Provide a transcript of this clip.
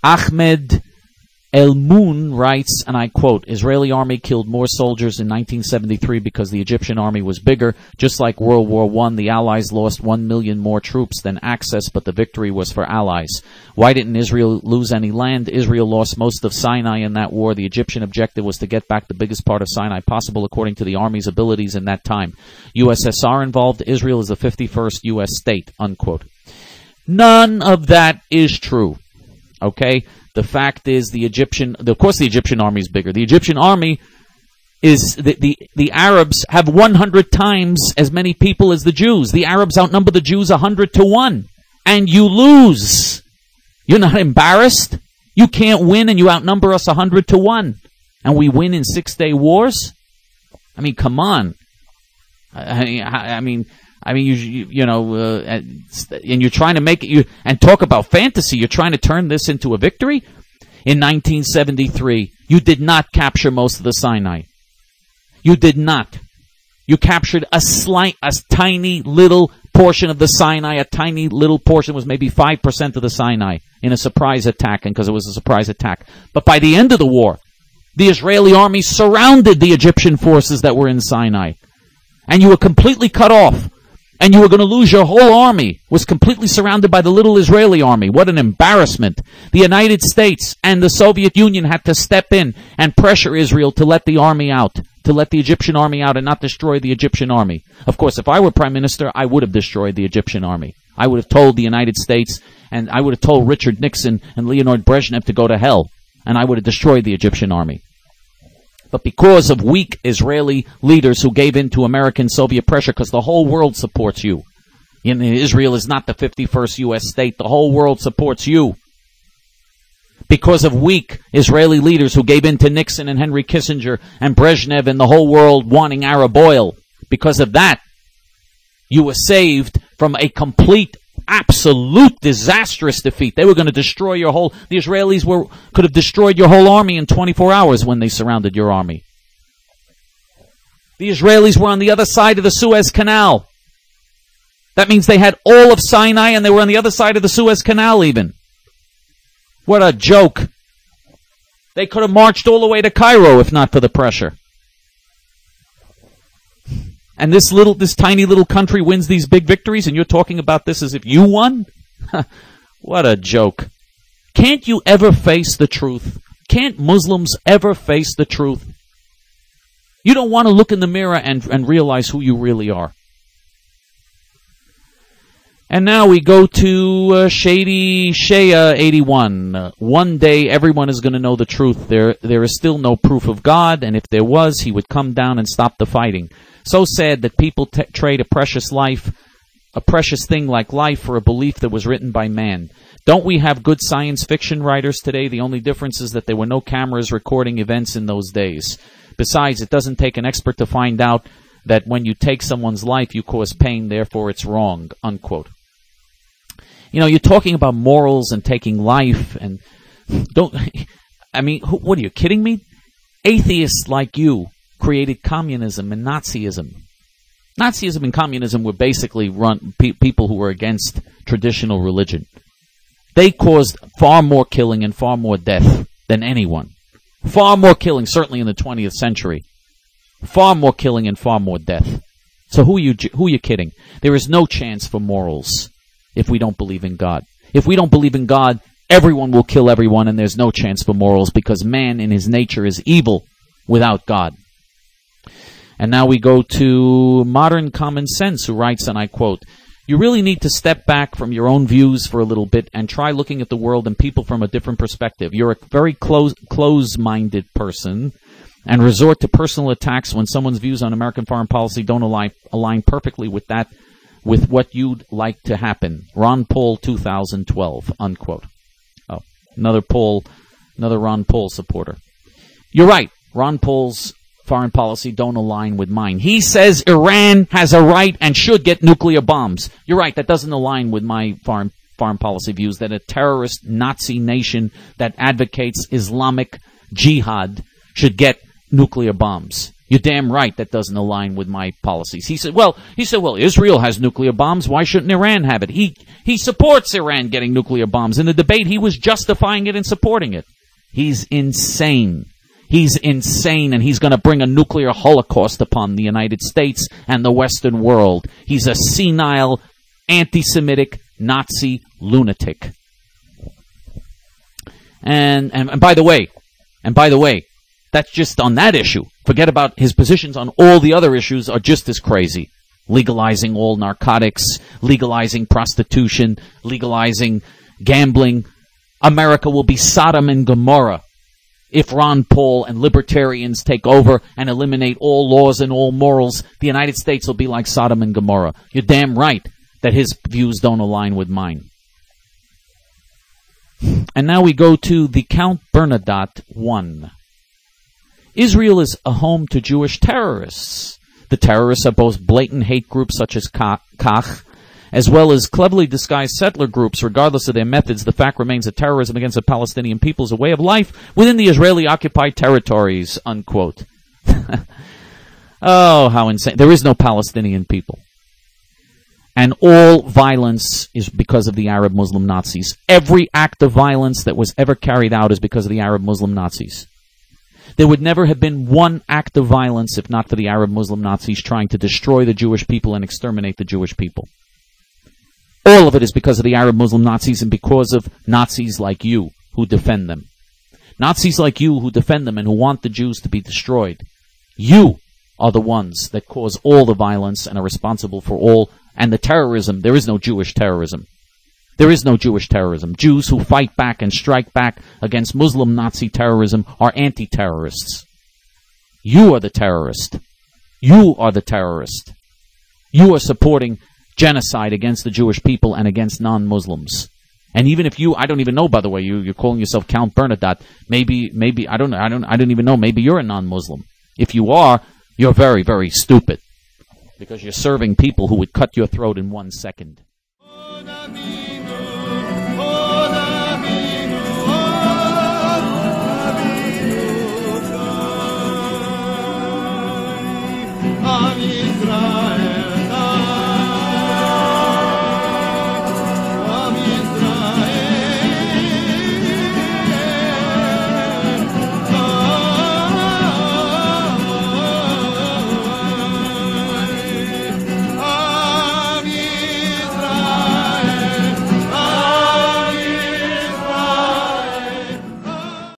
Ahmed El-Moon writes, and I quote, Israeli army killed more soldiers in 1973 because the Egyptian army was bigger. Just like World War I, the Allies lost 1 million more troops than Axis, but the victory was for Allies. Why didn't Israel lose any land? Israel lost most of Sinai in that war. The Egyptian objective was to get back the biggest part of Sinai possible according to the army's abilities in that time. USSR involved. Israel is the 51st U.S. state, unquote. None of that is true. Okay? The fact is of course the Egyptian army is bigger. The Egyptian army is, the Arabs have 100 times as many people as the Jews. The Arabs outnumber the Jews 100 to 1. And you lose. You're not embarrassed? You can't win and you outnumber us 100 to 1. And we win in 6-day wars? I mean, come on. I mean, you know, and you're trying to make it, and talk about fantasy, you're trying to turn this into a victory? In 1973, you did not capture most of the Sinai. You did not. You captured a tiny little portion of the Sinai. A tiny little portion was maybe 5% of the Sinai in a surprise attack, and because it was a surprise attack. But by the end of the war, the Israeli army surrounded the Egyptian forces that were in Sinai. And you were completely cut off. And you were going to lose your whole army, was completely surrounded by the little Israeli army. What an embarrassment. The United States and the Soviet Union had to step in and pressure Israel to let the army out, to let the Egyptian army out and not destroy the Egyptian army. Of course, if I were prime minister, I would have destroyed the Egyptian army. I would have told the United States, and I would have told Richard Nixon and Leonid Brezhnev to go to hell, and I would have destroyed the Egyptian army. But because of weak Israeli leaders who gave in to American Soviet pressure, because the whole world supports you. Israel is not the 51st U.S. state. The whole world supports you. Because of weak Israeli leaders who gave in to Nixon and Henry Kissinger and Brezhnev and the whole world wanting Arab oil. Because of that, you were saved from a complete, absolute disastrous defeat. They were going to destroy your whole... The Israelis could have destroyed your whole army in 24 hours when they surrounded your army. The Israelis were on the other side of the Suez Canal. That means they had all of Sinai and they were on the other side of the Suez Canal even. What a joke. They could have marched all the way to Cairo if not for the pressure. And this tiny little country wins these big victories, and you're talking about this as if you won? What a joke. Can't you ever face the truth? Can't Muslims ever face the truth? You don't want to look in the mirror and realize who you really are. And now we go to Shady Shea 81. One day everyone is going to know the truth. There is still no proof of God, and if there was, he would come down and stop the fighting. So sad that people trade a precious thing like life for a belief that was written by man. Don't we have good science fiction writers today? The only difference is that there were no cameras recording events in those days. Besides, it doesn't take an expert to find out that when you take someone's life, you cause pain, therefore it's wrong, unquote. You know, you're talking about morals and taking life, and what are you, kidding me? Atheists like you created communism and Nazism. Nazism and communism were basically people who were against traditional religion. They caused far more killing and far more death than anyone. Far more killing, certainly in the 20th century. Far more killing and far more death. So who are you kidding? There is no chance for morals if we don't believe in God. If we don't believe in God, everyone will kill everyone, and there's no chance for morals because man in his nature is evil without God. And now we go to Modern Common Sense, who writes, and I quote, "You really need to step back from your own views for a little bit and try looking at the world and people from a different perspective. You're a very close-minded person and resort to personal attacks when someone's views on American foreign policy don't align perfectly with what you'd like to happen." Ron Paul, 2012, unquote. Oh, another Ron Paul supporter. You're right. Ron Paul's foreign policy don't align with mine. He says Iran has a right and should get nuclear bombs. You're right, that doesn't align with my foreign policy views, that a terrorist Nazi nation that advocates Islamic jihad should get nuclear bombs. You're damn right that doesn't align with my policies. He said, well, Israel has nuclear bombs. Why shouldn't Iran have it? He supports Iran getting nuclear bombs. In the debate, he was justifying it and supporting it. He's insane. He's insane, and he's going to bring a nuclear holocaust upon the United States and the Western world. He's a senile, anti-Semitic, Nazi lunatic. And by the way, that's just on that issue. Forget about his positions on all the other issues are just as crazy. Legalizing all narcotics, legalizing prostitution, legalizing gambling. America will be Sodom and Gomorrah if Ron Paul and libertarians take over and eliminate all laws and all morals. The United States will be like Sodom and Gomorrah. You're damn right that his views don't align with mine. And now we go to the Count Bernadotte 1. Israel is a home to Jewish terrorists. The terrorists are both blatant hate groups such as Kach, as well as cleverly disguised settler groups. Regardless of their methods, the fact remains that terrorism against the Palestinian people is a way of life within the Israeli-occupied territories, unquote. Oh, how insane. There is no Palestinian people. And all violence is because of the Arab Muslim Nazis. Every act of violence that was ever carried out is because of the Arab Muslim Nazis. There would never have been one act of violence if not for the Arab Muslim Nazis trying to destroy the Jewish people and exterminate the Jewish people. All of it is because of the Arab Muslim Nazis and because of Nazis like you who defend them. Nazis like you who defend them and who want the Jews to be destroyed. You are the ones that cause all the violence and are responsible for all and the terrorism. There is no Jewish terrorism. There is no Jewish terrorism. Jews who fight back and strike back against Muslim Nazi terrorism are anti-terrorists. You are the terrorist. You are the terrorist. You are supporting genocide against the Jewish people and against non-Muslims. And even if you, I don't even know, by the way, you're calling yourself Count Bernadotte. Maybe, I don't even know. Maybe you're a non-Muslim. If you are, you're very, very stupid. Because you're serving people who would cut your throat in 1 second. Israel.